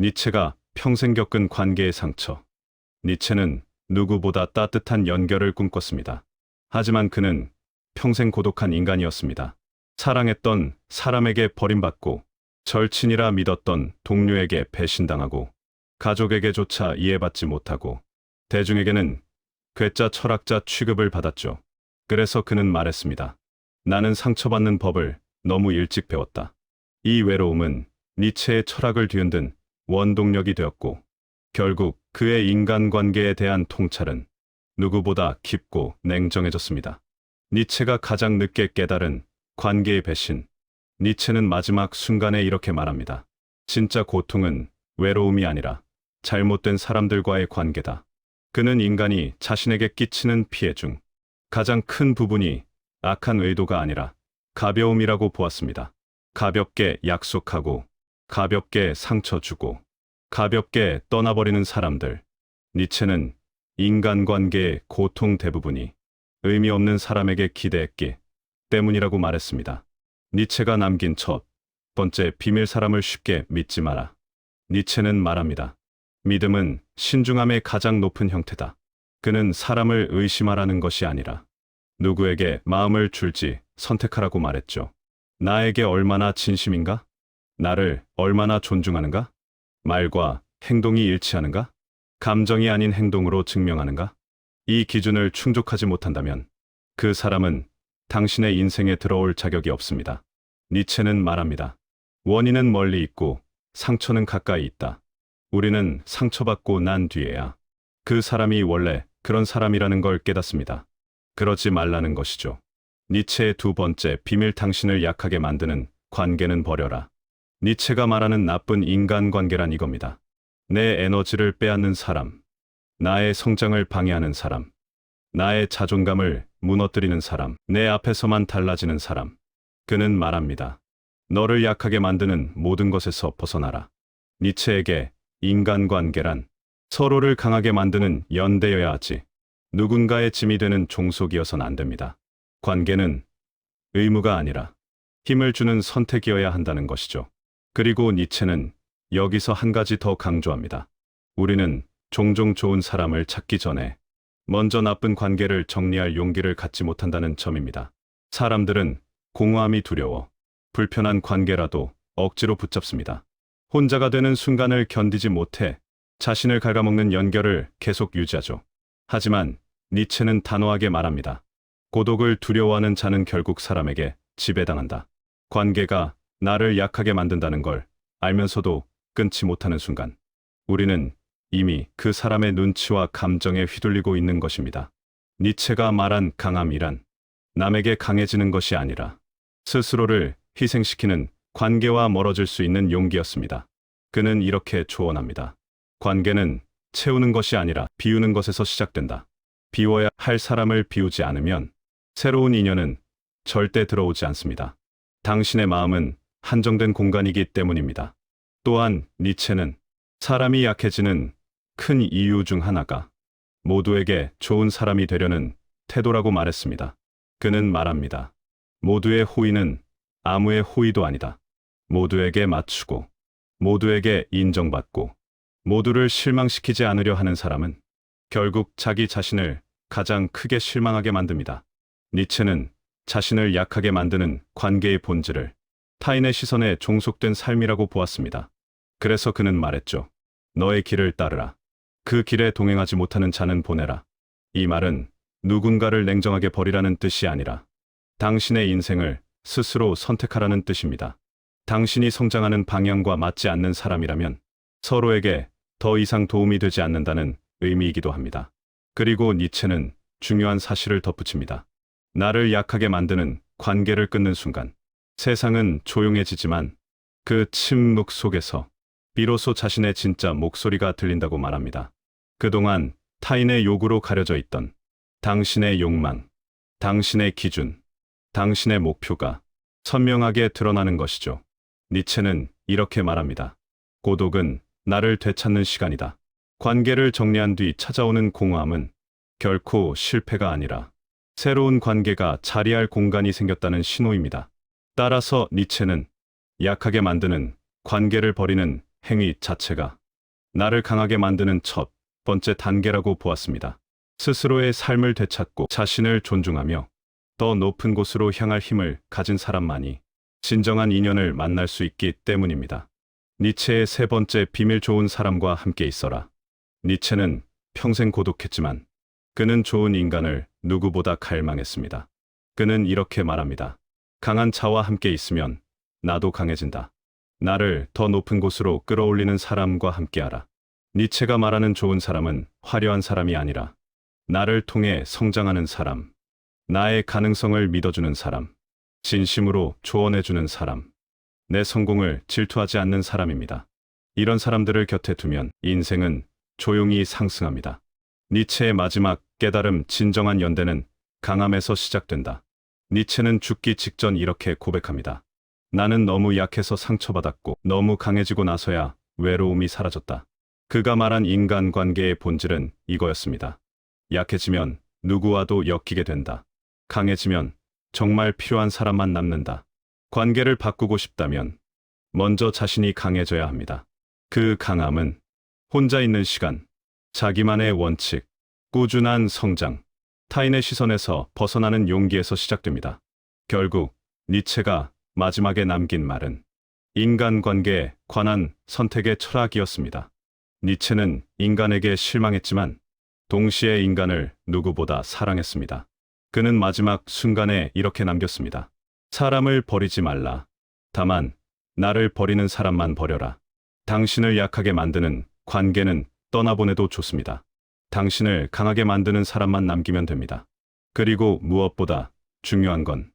니체가 평생 겪은 관계의 상처. 니체는 누구보다 따뜻한 연결을 꿈꿨습니다. 하지만 그는 평생 고독한 인간이었습니다. 사랑했던 사람에게 버림받고, 절친이라 믿었던 동료에게 배신당하고, 가족에게조차 이해받지 못하고, 대중에게는 괴짜 철학자 취급을 받았죠. 그래서 그는 말했습니다. 나는 상처받는 법을 너무 일찍 배웠다. 이 외로움은 니체의 철학을 뒤흔든 원동력이 되었고, 결국 그의 인간관계에 대한 통찰은 누구보다 깊고 냉정해졌습니다. 니체가 가장 늦게 깨달은 관계의 배신. 니체는 마지막 순간에 이렇게 말합니다. 진짜 고통은 외로움이 아니라 잘못된 사람들과의 관계다. 그는 인간이 자신에게 끼치는 피해 중 가장 큰 부분이 악한 의도가 아니라 가벼움이라고 보았습니다. 가볍게 약속하고, 가볍게 상처 주고, 가볍게 떠나버리는 사람들. 니체는 인간관계의 고통 대부분이 의미 없는 사람에게 기대했기 때문이라고 말했습니다. 니체가 남긴 첫 번째 비밀, 사람을 쉽게 믿지 마라. 니체는 말합니다. 믿음은 신중함의 가장 높은 형태다. 그는 사람을 의심하라는 것이 아니라 누구에게 마음을 줄지 선택하라고 말했죠. 나에게 얼마나 진심인가? 나를 얼마나 존중하는가? 말과 행동이 일치하는가? 감정이 아닌 행동으로 증명하는가? 이 기준을 충족하지 못한다면 그 사람은 당신의 인생에 들어올 자격이 없습니다. 니체는 말합니다. 원인은 멀리 있고 상처는 가까이 있다. 우리는 상처받고 난 뒤에야 그 사람이 원래 그런 사람이라는 걸 깨닫습니다. 그러지 말라는 것이죠. 니체의 두 번째 비밀, 당신을 약하게 만드는 관계는 버려라. 니체가 말하는 나쁜 인간관계란 이겁니다. 내 에너지를 빼앗는 사람, 나의 성장을 방해하는 사람, 나의 자존감을 무너뜨리는 사람, 내 앞에서만 달라지는 사람. 그는 말합니다. 너를 약하게 만드는 모든 것에서 벗어나라. 니체에게 인간관계란 서로를 강하게 만드는 연대여야 하지, 누군가의 짐이 되는 종속이어선 안 됩니다. 관계는 의무가 아니라 힘을 주는 선택이어야 한다는 것이죠. 그리고 니체는 여기서 한 가지 더 강조합니다. 우리는 종종 좋은 사람을 찾기 전에 먼저 나쁜 관계를 정리할 용기를 갖지 못한다는 점입니다. 사람들은 공허함이 두려워 불편한 관계라도 억지로 붙잡습니다. 혼자가 되는 순간을 견디지 못해 자신을 갉아먹는 연결을 계속 유지하죠. 하지만 니체는 단호하게 말합니다. 고독을 두려워하는 자는 결국 사람에게 지배당한다. 관계가 나를 약하게 만든다는 걸 알면서도 끊지 못하는 순간, 우리는 이미 그 사람의 눈치와 감정에 휘둘리고 있는 것입니다. 니체가 말한 강함이란 남에게 강해지는 것이 아니라 스스로를 희생시키는, 관계와 멀어질 수 있는 용기였습니다. 그는 이렇게 조언합니다. 관계는 채우는 것이 아니라 비우는 것에서 시작된다. 비워야 할 사람을 비우지 않으면 새로운 인연은 절대 들어오지 않습니다. 당신의 마음은 한정된 공간이기 때문입니다. 또한 니체는 사람이 약해지는 큰 이유 중 하나가 모두에게 좋은 사람이 되려는 태도라고 말했습니다. 그는 말합니다. 모두의 호의는 아무의 호의도 아니다. 모두에게 맞추고, 모두에게 인정받고, 모두를 실망시키지 않으려 하는 사람은 결국 자기 자신을 가장 크게 실망하게 만듭니다. 니체는 자신을 약하게 만드는 관계의 본질을 타인의 시선에 종속된 삶이라고 보았습니다. 그래서 그는 말했죠. 너의 길을 따르라. 그 길에 동행하지 못하는 자는 보내라. 이 말은 누군가를 냉정하게 버리라는 뜻이 아니라 당신의 인생을 스스로 선택하라는 뜻입니다. 당신이 성장하는 방향과 맞지 않는 사람이라면 서로에게 더 이상 도움이 되지 않는다는 의미이기도 합니다. 그리고 니체는 중요한 사실을 덧붙입니다. 나를 약하게 만드는 관계를 끊는 순간 세상은 조용해지지만 그 침묵 속에서 비로소 자신의 진짜 목소리가 들린다고 말합니다. 그동안 타인의 요구로 가려져 있던 당신의 욕망, 당신의 기준, 당신의 목표가 선명하게 드러나는 것이죠. 니체는 이렇게 말합니다. 고독은 나를 되찾는 시간이다. 관계를 정리한 뒤 찾아오는 공허함은 결코 실패가 아니라 새로운 관계가 자리할 공간이 생겼다는 신호입니다. 따라서 니체는 약하게 만드는 관계를 버리는 행위 자체가 나를 강하게 만드는 첫 번째 단계라고 보았습니다. 스스로의 삶을 되찾고 자신을 존중하며 더 높은 곳으로 향할 힘을 가진 사람만이 진정한 인연을 만날 수 있기 때문입니다. 니체의 세 번째 비밀, 좋은 사람과 함께 있어라. 니체는 평생 고독했지만 그는 좋은 인간을 누구보다 갈망했습니다. 그는 이렇게 말합니다. 강한 자와 함께 있으면 나도 강해진다. 나를 더 높은 곳으로 끌어올리는 사람과 함께하라. 니체가 말하는 좋은 사람은 화려한 사람이 아니라 나를 통해 성장하는 사람, 나의 가능성을 믿어주는 사람, 진심으로 조언해주는 사람, 내 성공을 질투하지 않는 사람입니다. 이런 사람들을 곁에 두면 인생은 조용히 상승합니다. 니체의 마지막 깨달음, 진정한 연대는 강함에서 시작된다. 니체는 죽기 직전 이렇게 고백합니다. 나는 너무 약해서 상처받았고 너무 강해지고 나서야 외로움이 사라졌다. 그가 말한 인간관계의 본질은 이거였습니다. 약해지면 누구와도 엮이게 된다. 강해지면 정말 필요한 사람만 남는다. 관계를 바꾸고 싶다면 먼저 자신이 강해져야 합니다. 그 강함은 혼자 있는 시간, 자기만의 원칙, 꾸준한 성장, 타인의 시선에서 벗어나는 용기에서 시작됩니다. 결국 니체가 마지막에 남긴 말은 인간관계에 관한 선택의 철학이었습니다. 니체는 인간에게 실망했지만 동시에 인간을 누구보다 사랑했습니다. 그는 마지막 순간에 이렇게 남겼습니다. 사람을 버리지 말라. 다만 나를 버리는 사람만 버려라. 당신을 약하게 만드는 관계는 떠나보내도 좋습니다. 당신을 강하게 만드는 사람만 남기면 됩니다. 그리고 무엇보다 중요한 건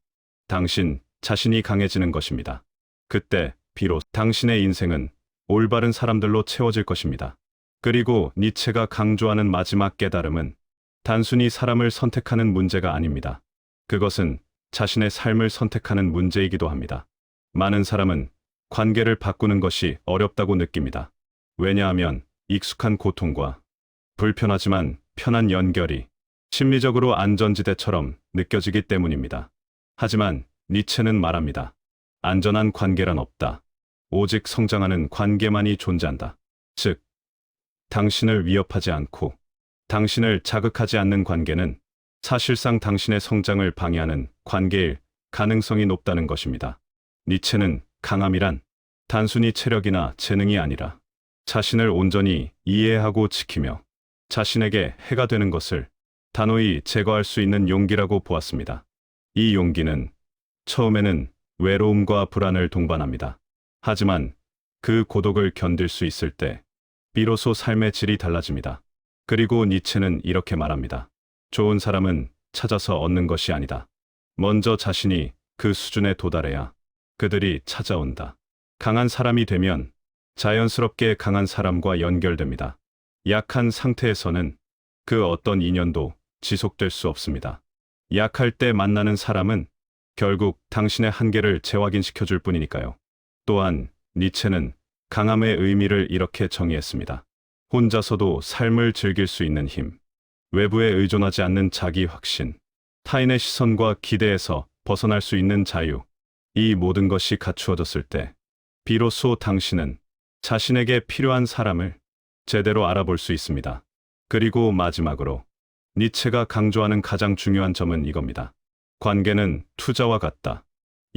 당신 자신이 강해지는 것입니다. 그때 비로소 당신의 인생은 올바른 사람들로 채워질 것입니다. 그리고 니체가 강조하는 마지막 깨달음은 단순히 사람을 선택하는 문제가 아닙니다. 그것은 자신의 삶을 선택하는 문제이기도 합니다. 많은 사람은 관계를 바꾸는 것이 어렵다고 느낍니다. 왜냐하면 익숙한 고통과 불편하지만 편한 연결이 심리적으로 안전지대처럼 느껴지기 때문입니다. 하지만 니체는 말합니다. 안전한 관계란 없다. 오직 성장하는 관계만이 존재한다. 즉, 당신을 위협하지 않고 당신을 자극하지 않는 관계는 사실상 당신의 성장을 방해하는 관계일 가능성이 높다는 것입니다. 니체는 강함이란 단순히 체력이나 재능이 아니라 자신을 온전히 이해하고 지키며 자신에게 해가 되는 것을 단호히 제거할 수 있는 용기라고 보았습니다. 이 용기는 처음에는 외로움과 불안을 동반합니다. 하지만 그 고독을 견딜 수 있을 때 비로소 삶의 질이 달라집니다. 그리고 니체는 이렇게 말합니다. 좋은 사람은 찾아서 얻는 것이 아니다. 먼저 자신이 그 수준에 도달해야 그들이 찾아온다. 강한 사람이 되면 자연스럽게 강한 사람과 연결됩니다. 약한 상태에서는 그 어떤 인연도 지속될 수 없습니다. 약할 때 만나는 사람은 결국 당신의 한계를 재확인시켜 줄 뿐이니까요. 또한 니체는 강함의 의미를 이렇게 정의했습니다. 혼자서도 삶을 즐길 수 있는 힘, 외부에 의존하지 않는 자기 확신, 타인의 시선과 기대에서 벗어날 수 있는 자유, 이 모든 것이 갖추어졌을 때 비로소 당신은 자신에게 필요한 사람을 제대로 알아볼 수 있습니다. 그리고 마지막으로 니체가 강조하는 가장 중요한 점은 이겁니다. 관계는 투자와 같다.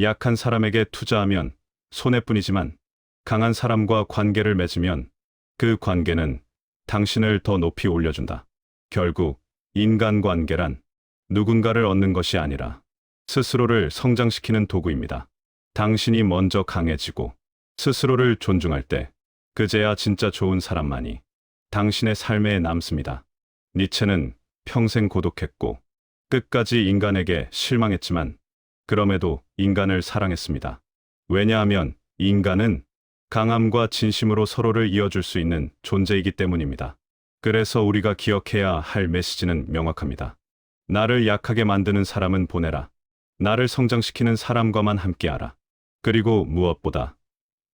약한 사람에게 투자하면 손해뿐이지만 강한 사람과 관계를 맺으면 그 관계는 당신을 더 높이 올려준다. 결국 인간관계란 누군가를 얻는 것이 아니라 스스로를 성장시키는 도구입니다. 당신이 먼저 강해지고 스스로를 존중할 때 그제야 진짜 좋은 사람만이 당신의 삶에 남습니다. 니체는 평생 고독했고 끝까지 인간에게 실망했지만 그럼에도 인간을 사랑했습니다. 왜냐하면 인간은 강함과 진심으로 서로를 이어줄 수 있는 존재이기 때문입니다. 그래서 우리가 기억해야 할 메시지는 명확합니다. 나를 약하게 만드는 사람은 보내라. 나를 성장시키는 사람과만 함께하라. 그리고 무엇보다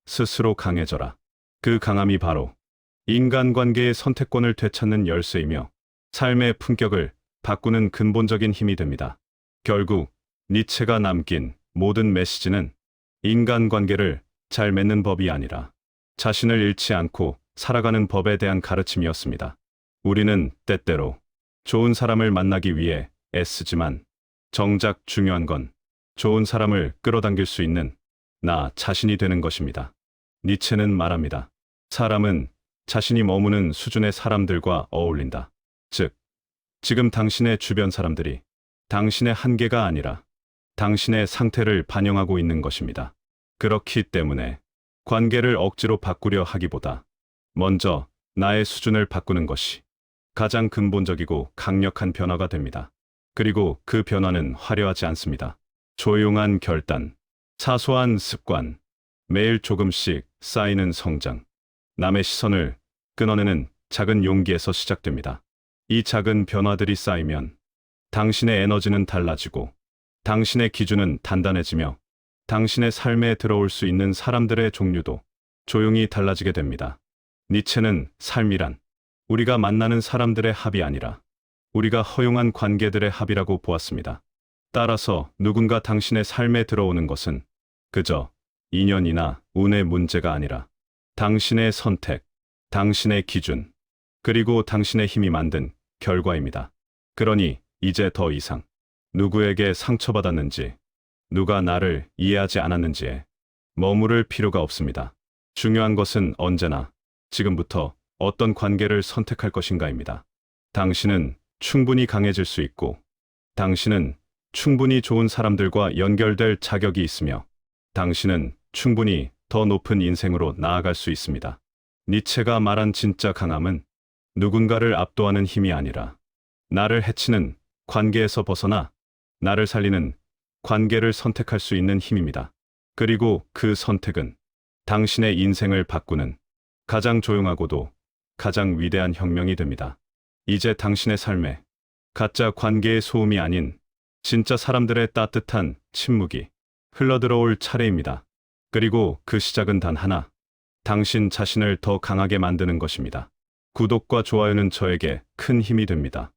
스스로 강해져라. 그 강함이 바로 인간관계의 선택권을 되찾는 열쇠이며 삶의 품격을 바꾸는 근본적인 힘이 됩니다. 결국 니체가 남긴 모든 메시지는 인간관계를 잘 맺는 법이 아니라 자신을 잃지 않고 살아가는 법에 대한 가르침이었습니다. 우리는 때때로 좋은 사람을 만나기 위해 애쓰지만 정작 중요한 건 좋은 사람을 끌어당길 수 있는 나 자신이 되는 것입니다. 니체는 말합니다. 사람은 자신이 머무는 수준의 사람들과 어울린다. 즉, 지금 당신의 주변 사람들이 당신의 한계가 아니라 당신의 상태를 반영하고 있는 것입니다. 그렇기 때문에 관계를 억지로 바꾸려 하기보다 먼저 나의 수준을 바꾸는 것이 가장 근본적이고 강력한 변화가 됩니다. 그리고 그 변화는 화려하지 않습니다. 조용한 결단, 사소한 습관, 매일 조금씩 쌓이는 성장, 남의 시선을 끊어내는 작은 용기에서 시작됩니다. 이 작은 변화들이 쌓이면 당신의 에너지는 달라지고 당신의 기준은 단단해지며 당신의 삶에 들어올 수 있는 사람들의 종류도 조용히 달라지게 됩니다. 니체는 삶이란 우리가 만나는 사람들의 합이 아니라 우리가 허용한 관계들의 합이라고 보았습니다. 따라서 누군가 당신의 삶에 들어오는 것은 그저 인연이나 운의 문제가 아니라 당신의 선택, 당신의 기준, 그리고 당신의 힘이 만든 결과입니다. 그러니 이제 더 이상 누구에게 상처받았는지, 누가 나를 이해하지 않았는지에 머무를 필요가 없습니다. 중요한 것은 언제나 지금부터 어떤 관계를 선택할 것인가입니다. 당신은 충분히 강해질 수 있고, 당신은 충분히 좋은 사람들과 연결될 자격이 있으며, 당신은 충분히 더 높은 인생으로 나아갈 수 있습니다. 니체가 말한 진짜 강함은 누군가를 압도하는 힘이 아니라 나를 해치는 관계에서 벗어나 나를 살리는 관계를 선택할 수 있는 힘입니다. 그리고 그 선택은 당신의 인생을 바꾸는 가장 조용하고도 가장 위대한 혁명이 됩니다. 이제 당신의 삶에 가짜 관계의 소음이 아닌 진짜 사람들의 따뜻한 침묵이 흘러들어올 차례입니다. 그리고 그 시작은 단 하나, 당신 자신을 더 강하게 만드는 것입니다. 구독과 좋아요는 저에게 큰 힘이 됩니다.